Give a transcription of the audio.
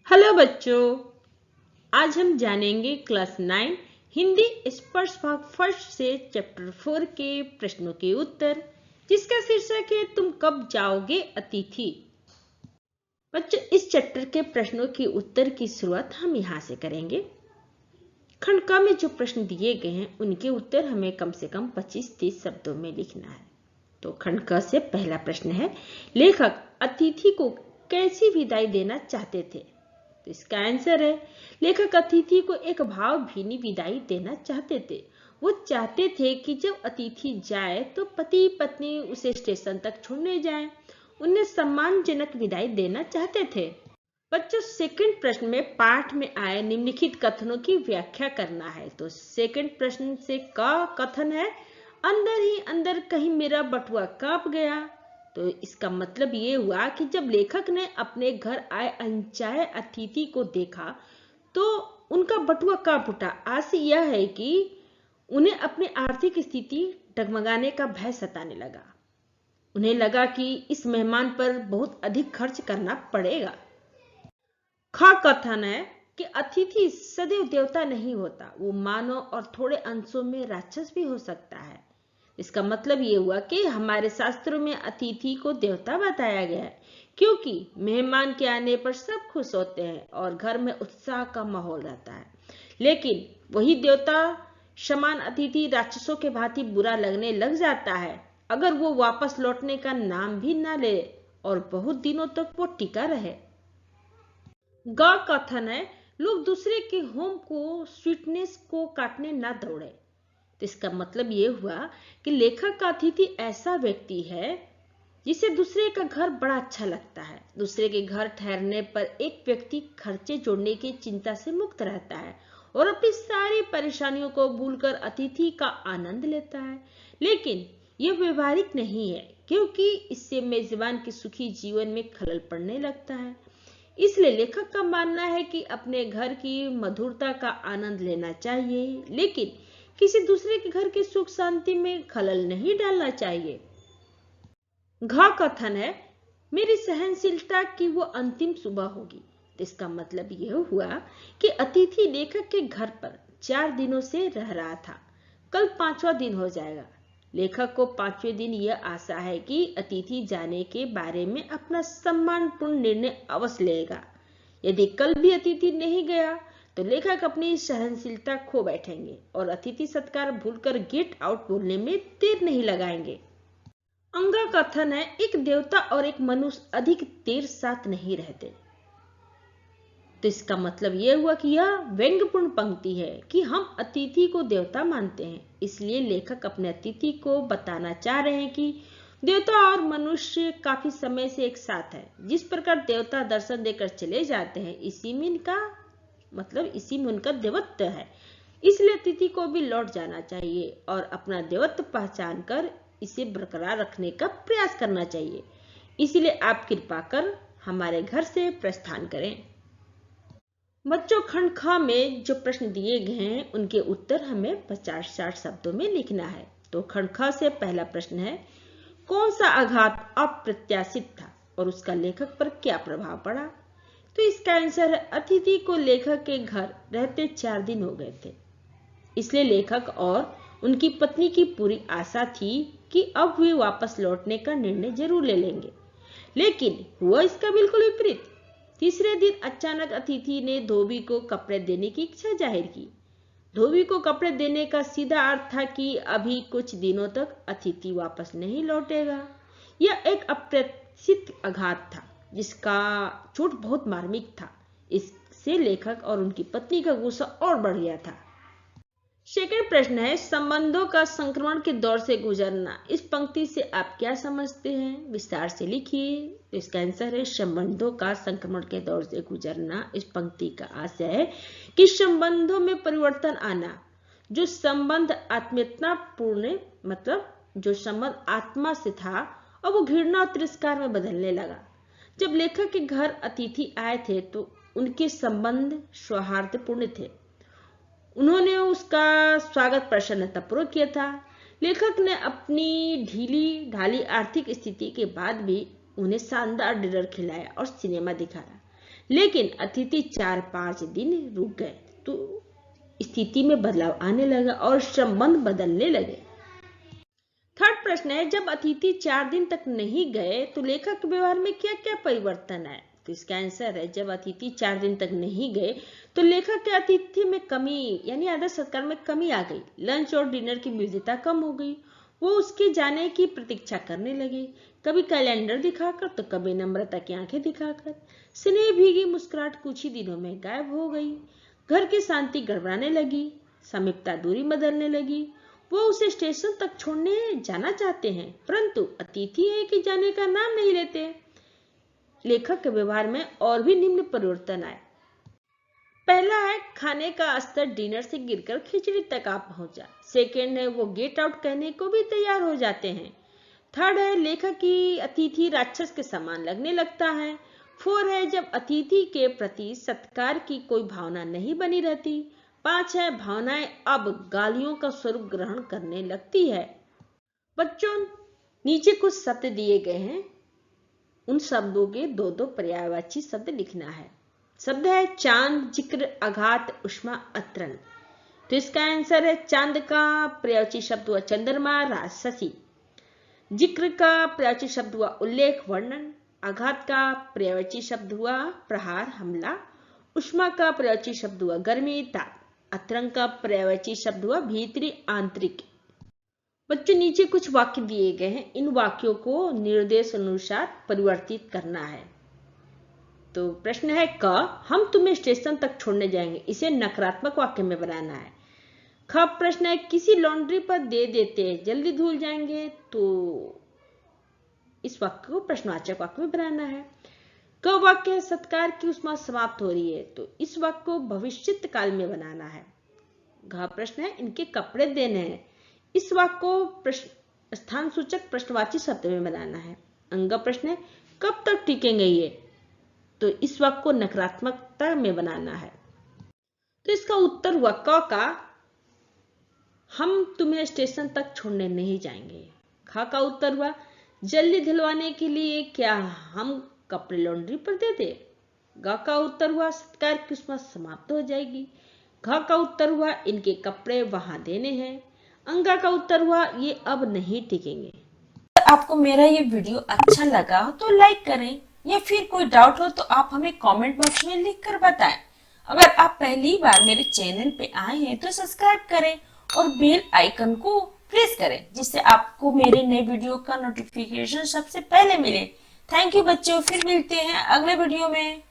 Hello बच्चों, आज हम जानेंगे क्लास 9 हिंदी स्पर्श भाग फर्स्ट से चैप्टर 4 के प्रश्नों के उत्तर, जिसका शीर्षक है तुम कब जाओगे अतिथि। बच्चों, इस चैप्टर के प्रश्नों के उत्तर की शुरुआत हम यहाँ से करेंगे। खंड क में जो प्रश्न दिए गए हैं उनके उत्तर हमें कम से कम 25-30 शब्दों में लिखना है। तो खंड क से पहला प्रश्न है, लेखक अतिथि को कैसी विदाई देना चाहते थे। तो इसका आंसर है, लेखक अतिथि को एक भावभीनी विदाई देना चाहते थे। वो चाहते थे कि जब अतिथि जाए तो पति पत्नी उसे स्टेशन तक छोड़ने जाएं। उन्हें सम्मानजनक विदाई देना चाहते थे। बच्चों, सेकंड प्रश्न में पाठ में आए निम्नलिखित कथनों की व्याख्या करना है। तो सेकंड प्रश्न से का कथन है, अंदर ही अंदर कहीं मेरा बटुआ कांप गया। तो इसका मतलब ये हुआ कि जब लेखक ने अपने घर आए अनचाहे अतिथि को देखा तो उनका बटुआ कांप उठा। आशय यह है कि उन्हें अपनी आर्थिक स्थिति डगमगाने का भय सताने लगा। उन्हें लगा कि इस मेहमान पर बहुत अधिक खर्च करना पड़ेगा। ख कथन है कि अतिथि सदैव देवता नहीं होता, वो मानव और थोड़े अंशों में राक्षस भी हो सकता है। इसका मतलब ये हुआ कि हमारे शास्त्रों में अतिथि को देवता बताया गया है, क्योंकि मेहमान के आने पर सब खुश होते हैं और घर में उत्साह का माहौल रहता है। लेकिन वही देवता समान अतिथि राक्षसों के भांति बुरा लगने लग जाता है अगर वो वापस लौटने का नाम भी ना ले और बहुत दिनों तक वो टिका रहे। ग कथन है, लोग दूसरे के होम को स्वीटनेस को काटने ना दौड़े। तो इसका मतलब ये हुआ कि लेखक का अतिथि ऐसा व्यक्ति है जिसे दूसरे का घर बड़ा अच्छा लगता है। दूसरे के घर ठहरने पर एक व्यक्ति खर्चे जोड़ने की चिंता से मुक्त रहता है और अपनी सारी परेशानियों को भूलकर अतिथि का आनंद लेता है। लेकिन यह व्यवहारिक नहीं है, क्योंकि इससे मेजबान के सुखी जीवन में खलल पड़ने लगता है। इसलिए लेखक का मानना है कि अपने घर की मधुरता का आनंद लेना चाहिए, लेकिन किसी दूसरे के घर की सुख शांति में खलल नहीं डालना चाहिए। घ कथन है, मेरी सहनशीलता की वो अंतिम सुबह होगी। तो इसका मतलब यह हुआ कि अतिथि लेखक के घर पर 4 दिनों से रह रहा था। कल 5वां दिन हो जाएगा। लेखक को 5वें दिन यह आशा है कि अतिथि जाने के बारे में अपना सम्मानपूर्ण निर्णय अवश्य लेगा। यदि कल भी अतिथि नहीं गया तो लेखक अपनी सहनशीलता खो बैठेंगे और अतिथि सत्कार भूलकर गेट आउट बोलने में देर नहीं लगाएंगे। अंगा कथन है, एक देवता और एक मनुष्य अधिक देर साथ नहीं रहते। तो इसका मतलब यह हुआ कि यह व्यंग्यपूर्ण पंक्ति है कि हम अतिथि को देवता मानते हैं। इसलिए लेखक अपने अतिथि को बताना चाह रहे हैं कि देवता और मनुष्य काफी समय से एक साथ है। जिस प्रकार देवता दर्शन देकर चले जाते हैं, इसी में उनका देवत्व है। इसलिए अतिथि को भी लौट जाना चाहिए और अपना देवत्व पहचान कर इसे बरकरार रखने का प्रयास करना चाहिए। इसलिए आप कृपा कर हमारे घर से प्रस्थान करें। बच्चों, खंड ख में जो प्रश्न दिए गए हैं उनके उत्तर हमें 50-60 शब्दों में लिखना है। तो खंड ख से पहला प्रश्न है, कौन सा आघात अप्रत्याशित था और उसका लेखक पर क्या प्रभाव पड़ा। तो इसका आंसर है, अतिथि को लेखक के घर रहते 4 दिन हो गए थे। इसलिए लेखक और उनकी पत्नी की पूरी आशा थी कि अब वे वापस लौटने का निर्णय जरूर ले लेंगे। लेकिन हुआ इसका बिल्कुल विपरीत। तीसरे दिन अचानक अतिथि ने धोबी को कपड़े देने की इच्छा जाहिर की। धोबी को कपड़े देने का सीधा अर्थ था कि अभी कुछ दिनों तक अतिथि वापस नहीं लौटेगा। यह एक अप्रत्याशित आघात था जिसका चोट बहुत मार्मिक था। इससे लेखक और उनकी पत्नी का गुस्सा और बढ़ गया था। सेकंड प्रश्न है, संबंधों का संक्रमण के दौर से गुजरना। इस पंक्ति से आप क्या समझते हैं, विस्तार से लिखिए। तो इसका आंसर है, संबंधों का संक्रमण के दौर से गुजरना। इस पंक्ति का आशय है कि संबंधों में परिवर्तन आना। जो संबंध आत्मीयतापूर्ण जो संबंध आत्मा से था और वो घृणा और तिरस्कार में बदलने लगा। जब लेखक के घर अतिथि आए थे तो उनके संबंध सौहार्दपूर्ण थे। उन्होंने उसका स्वागत प्रसन्नतापूर्वक किया था। लेखक ने अपनी ढीली ढाली आर्थिक स्थिति के बाद भी उन्हें शानदार डिनर खिलाया और सिनेमा दिखाया। लेकिन अतिथि 4-5 दिन रुक गए तो स्थिति में बदलाव आने लगा और संबंध बदलने लगे। थर्ड प्रश्न है, जब अतिथि 4 दिन तक नहीं गए तो लेखक के व्यवहार में क्या क्या परिवर्तन आए? तो इसका आंसर है, जब अतिथि 4 दिन तक नहीं गए तो लेखक के अतिथि में कमी यानी आदर सत्कार में कमी आ गई। लंच और डिनर की विविधता कम हो गई। वो उसके जाने की प्रतीक्षा करने लगे, कभी कैलेंडर दिखाकर तो कभी नम्रता की आंखें दिखाकर। स्नेह भीगी मुस्कुराहट कुछ ही दिनों में गायब हो गई। घर की शांति गड़बड़ाने लगी, समीपता दूरी बदलने लगी। वो उसे स्टेशन तक छोड़ने जाना चाहते हैं, परंतु अतिथि है कि जाने का नाम नहीं लेते। लेखक के व्यवहार में और भी निम्न परिवर्तन आए। पहला है, खाने का स्तर डिनर से गिरकर खिचड़ी तक आ पहुंचा। सेकेंड है, वो गेट आउट कहने को भी तैयार हो जाते हैं। थर्ड है, लेखक की अतिथि राक्षस के समान लगने लगता है। 4 है, जब अतिथि के प्रति सत्कार की कोई भावना नहीं बनी रहती। 5 है, भावनाएं अब गालियों का स्वरूप ग्रहण करने लगती है। बच्चों, नीचे कुछ शब्द दिए गए हैं, उन शब्दों के 2-2 पर्यायवाची शब्द लिखना है। शब्द है चांद, जिक्र, आघात, उष्मा, अतरंग। तो इसका आंसर है, चांद का पर्यायवाची शब्द हुआ चंद्रमा, राजशशि। जिक्र का पर्यायवाची शब्द हुआ उल्लेख, वर्णन। आघात का पर्यायवाची शब्द हुआ प्रहार, हमला। उष्मा का पर्यायवाची शब्द हुआ गर्मी, ताप। अतरंग का पर्यायवाची शब्द हुआ भीतरी, आंतरिक। बच्चों, नीचे कुछ वाक्य दिए गए हैं, इन वाक्यों को निर्देश अनुसार परिवर्तित करना है। तो प्रश्न है क, हम तुम्हें स्टेशन तक छोड़ने जाएंगे, इसे नकारात्मक वाक्य में बनाना है। ख प्रश्न है, किसी लॉन्ड्री पर दे देते जल्दी धुल जाएंगे, तो इस वाक्य को प्रश्नवाचक वाक्य में बनाना है। क वाक्य है, सत्कार की उष्मा समाप्त हो रही है, तो इस वाक्य को भविष्यत काल में बनाना है। घ प्रश्न है, इनके कपड़े देने हैं, इस वाक्य को स्थान सूचक प्रश्नवाची शब्द में बनाना है। अंग प्रश्न है, कब तक टिकेंगे ये, तो इस वाक्य को नकारात्मकता में बनाना है। तो इसका उत्तर हुआ क का, हम तुम्हें स्टेशन तक छोड़ने नहीं जाएंगे। ख का उत्तर हुआ, जल्दी धुलवाने के लिए क्या हम कपड़े लॉन्ड्री पर दे दे। ग का उत्तर हुआ, सत्कार की उष्मा समाप्त हो जाएगी। घ का उत्तर हुआ, इनके कपड़े वहां देने हैं। अंगा का उत्तर हुआ, ये अब नहीं टिकेंगे। अगर आपको मेरा ये वीडियो अच्छा लगा हो तो लाइक करें, या फिर कोई डाउट हो तो आप हमें कमेंट बॉक्स में लिख कर बताएं। अगर आप पहली बार मेरे चैनल पे आए हैं तो सब्सक्राइब करें और बेल आइकन को प्रेस करें, जिससे आपको मेरे नए वीडियो का नोटिफिकेशन सबसे पहले मिले। थैंक यू बच्चों, फिर मिलते हैं अगले वीडियो में।